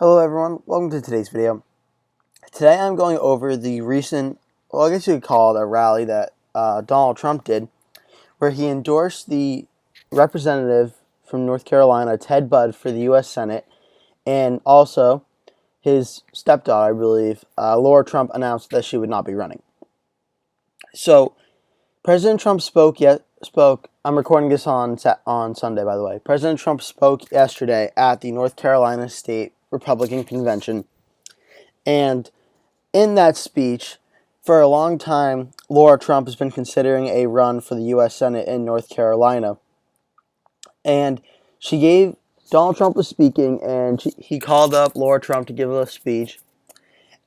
Hello everyone, welcome to today's video. Today I'm going over the recent, well I guess you could call it a rally that Donald Trump did, where he endorsed the representative from North Carolina, Ted Budd, for the U.S. Senate, and also his stepdaughter, I believe, Laura Trump, announced that she would not be running. So, President Trump spoke. I'm recording this on Sunday, by the way. President Trump spoke yesterday at the North Carolina State Republican Convention, and in that speech, for a long time, Laura Trump has been considering a run for the U.S. Senate in North Carolina, and Donald Trump was speaking, and he called up Laura Trump to give a speech.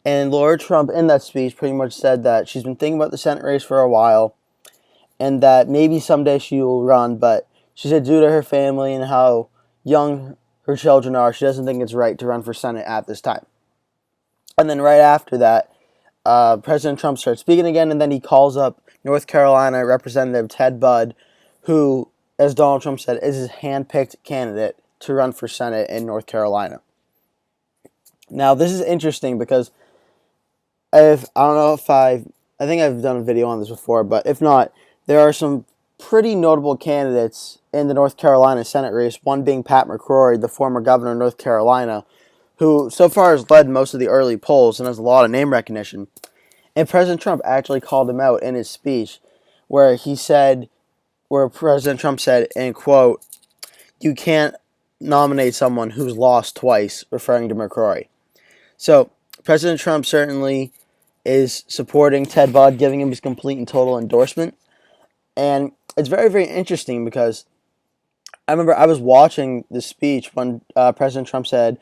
And Laura Trump, in that speech, pretty much said that she's been thinking about the Senate race for a while, and that maybe someday she will run, but she said due to her family and how young her children are, she doesn't think it's right to run for Senate at this time. And then right after that, President Trump starts speaking again, and then he calls up North Carolina Representative Ted Budd, who, as Donald Trump said, is his hand-picked candidate to run for Senate in North Carolina. Now, this is interesting because I think I've done a video on this before, but if not, there are some pretty notable candidates in the North Carolina Senate race, one being Pat McCrory, the former governor of North Carolina, who so far has led most of the early polls and has a lot of name recognition. And President Trump actually called him out in his speech, where President Trump said, and quote, "You can't nominate someone who's lost twice," referring to McCrory. So President Trump certainly is supporting Ted Budd, giving him his complete and total endorsement. And it's very, very interesting because I remember I was watching the speech when President Trump said,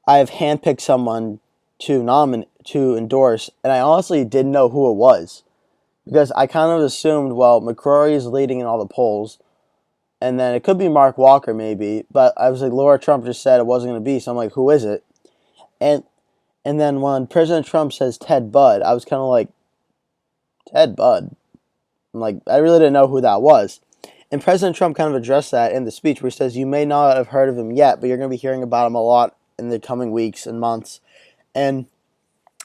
"I have handpicked someone to endorse," and I honestly didn't know who it was because I kind of assumed, well, McCrory is leading in all the polls, and then it could be Mark Walker maybe, but I was like, Laura Trump just said it wasn't going to be, so I'm like, who is it? And then when President Trump says Ted Budd, I was kind of like, Ted Budd? I'm like, I really didn't know who that was. And President Trump kind of addressed that in the speech where he says, you may not have heard of him yet, but you're going to be hearing about him a lot in the coming weeks and months. And,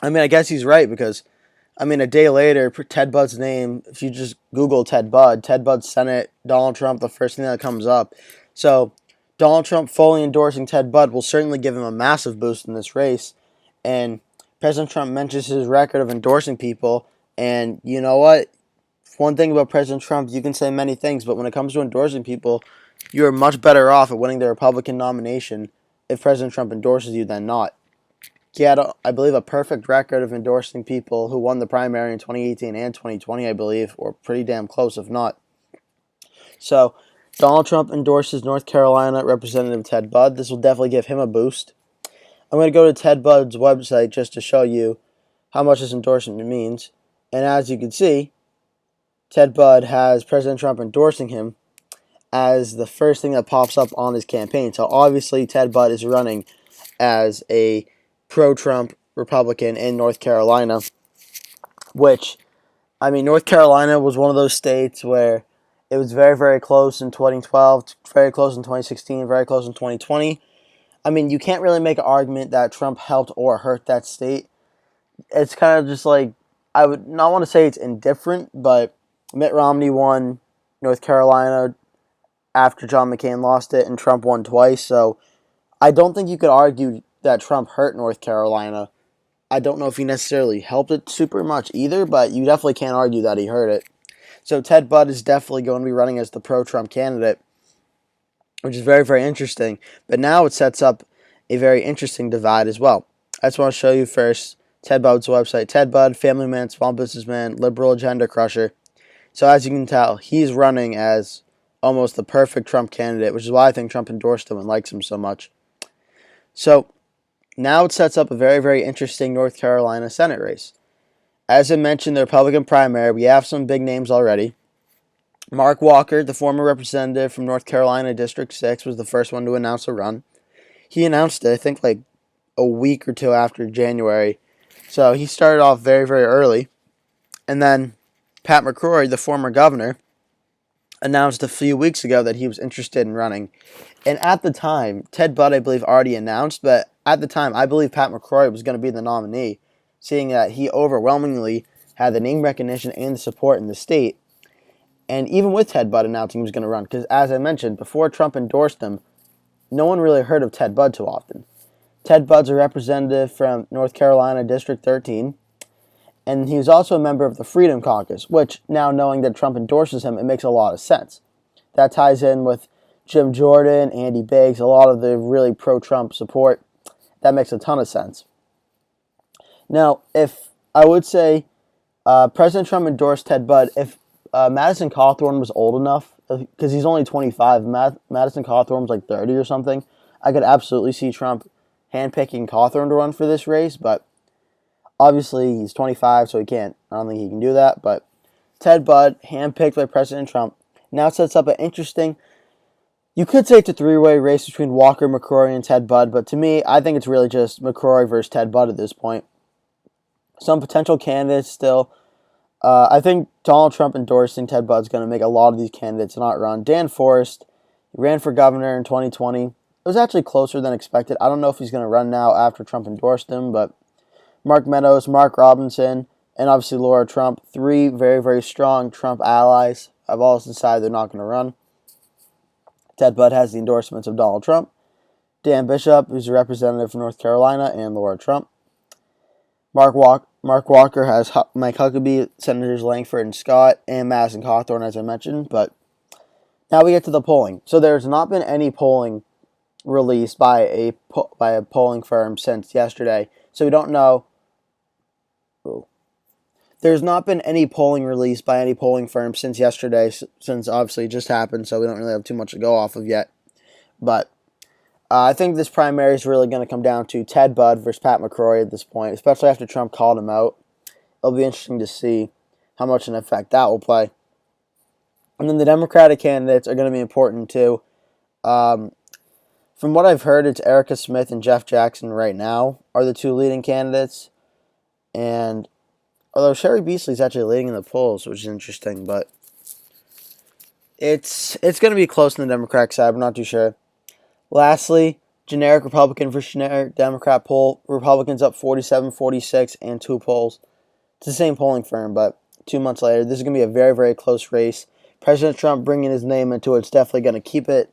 I mean, I guess he's right because, I mean, a day later, Ted Budd's name, if you just Google Ted Budd Senate, Donald Trump, the first thing that comes up. So, Donald Trump fully endorsing Ted Budd will certainly give him a massive boost in this race. And President Trump mentions his record of endorsing people. And you know what? One thing about President Trump, you can say many things, but when it comes to endorsing people, you are much better off at winning the Republican nomination if President Trump endorses you than not. He had, I believe, a perfect record of endorsing people who won the primary in 2018 and 2020, I believe, or pretty damn close, if not. So, Donald Trump endorses North Carolina Representative Ted Budd. This will definitely give him a boost. I'm going to go to Ted Budd's website just to show you how much this endorsement means. And as you can see, Ted Budd has President Trump endorsing him as the first thing that pops up on his campaign. So obviously Ted Budd is running as a pro-Trump Republican in North Carolina, which, I mean, North Carolina was one of those states where it was very, very close in 2012, very close in 2016, very close in 2020. I mean, you can't really make an argument that Trump helped or hurt that state. It's kind of just like, I would not want to say it's indifferent, but Mitt Romney won North Carolina after John McCain lost it, and Trump won twice. So I don't think you could argue that Trump hurt North Carolina. I don't know if he necessarily helped it super much either, but you definitely can't argue that he hurt it. So Ted Budd is definitely going to be running as the pro-Trump candidate, which is very, very interesting. But now it sets up a very interesting divide as well. I just want to show you first Ted Budd's website. Ted Budd, family man, small businessman, liberal agenda crusher. So as you can tell, he's running as almost the perfect Trump candidate, which is why I think Trump endorsed him and likes him so much. So now it sets up a very, very interesting North Carolina Senate race. As I mentioned, the Republican primary, we have some big names already. Mark Walker, the former representative from North Carolina District 6, was the first one to announce a run. He announced it, I think, like a week or two after January. So he started off very, very early. And then Pat McCrory, the former governor, announced a few weeks ago that he was interested in running. And at the time, Ted Budd, I believe, already announced, but at the time, I believe Pat McCrory was going to be the nominee, seeing that he overwhelmingly had the name recognition and the support in the state. And even with Ted Budd announcing he was going to run, because as I mentioned, before Trump endorsed him, no one really heard of Ted Budd too often. Ted Budd's a representative from North Carolina District 13, and he was also a member of the Freedom Caucus, which, now knowing that Trump endorses him, it makes a lot of sense. That ties in with Jim Jordan, Andy Biggs, a lot of the really pro-Trump support. That makes a ton of sense. Now, if I would say President Trump endorsed Ted Budd, if Madison Cawthorn was old enough, because he's only 25, Madison Cawthorn was like 30 or something, I could absolutely see Trump handpicking Cawthorn to run for this race, but obviously he's 25, so I don't think he can do that, but Ted Budd, handpicked by President Trump, now sets up an interesting, you could say it's a three-way race between Walker, McCrory, and Ted Budd, but to me, I think it's really just McCrory versus Ted Budd at this point. Some potential candidates still. I think Donald Trump endorsing Ted Budd is going to make a lot of these candidates not run. Dan Forest, he ran for governor in 2020. It was actually closer than expected. I don't know if he's going to run now after Trump endorsed him, but Mark Meadows, Mark Robinson, and obviously Laura Trump, three very, very strong Trump allies, have all decided they're not going to run. Ted Budd has the endorsements of Donald Trump, Dan Bishop, who's a representative from North Carolina, and Laura Trump. Mark Walker has Mike Huckabee, Senators Langford and Scott, and Madison Cawthorn, as I mentioned. But now we get to the polling. So there's not been any polling released by a polling firm since yesterday. So we don't know. There's not been any polling released by any polling firm since yesterday, since obviously it just happened, so we don't really have too much to go off of yet. But I think this primary is really going to come down to Ted Budd versus Pat McCrory at this point, especially after Trump called him out. It'll be interesting to see how much an effect that will play. And then the Democratic candidates are going to be important too. From what I've heard, it's Erica Smith and Jeff Jackson right now are the two leading candidates. And although Sherry Beasley's actually leading in the polls, which is interesting, but it's going to be close on the Democratic side. I'm not too sure. Lastly, generic Republican versus generic Democrat poll. Republicans up 47, 46, and 2 polls. It's the same polling firm, but 2 months later, this is going to be a very, very close race. President Trump bringing his name into it's definitely going to keep it.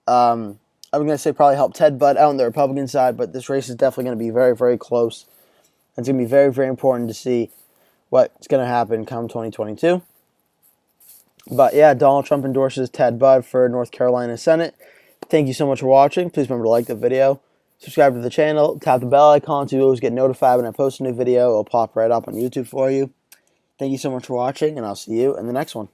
I'm going to say probably help Ted Budd out on the Republican side, but this race is definitely going to be very, very close. It's going to be very, very important to see what's going to happen come 2022. But yeah, Donald Trump endorses Ted Budd for North Carolina Senate. Thank you so much for watching. Please remember to like the video, subscribe to the channel, tap the bell icon so you always get notified when I post a new video. It'll pop right up on YouTube for you. Thank you so much for watching, and I'll see you in the next one.